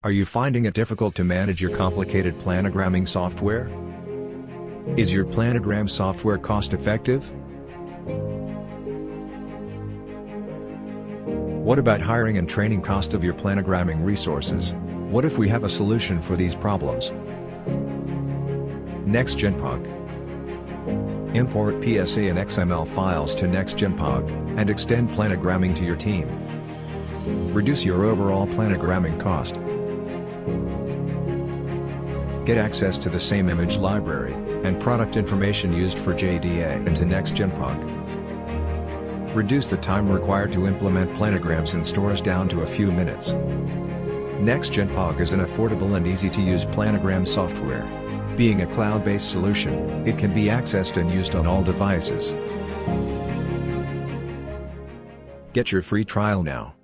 Are you finding it difficult to manage your complicated planogramming software? Is your planogram software cost-effective? What about hiring and training cost of your planogramming resources? What if we have a solution for these problems? Nexgen POG. Import PSA and XML files to Nexgen POG, and extend planogramming to your team. Reduce your overall planogramming cost. Get access to the same image library, and product information used for JDA into Nexgen POG. Reduce the time required to implement planograms in stores down to a few minutes. Nexgen POG is an affordable and easy-to-use planogram software. Being a cloud-based solution, it can be accessed and used on all devices. Get your free trial now.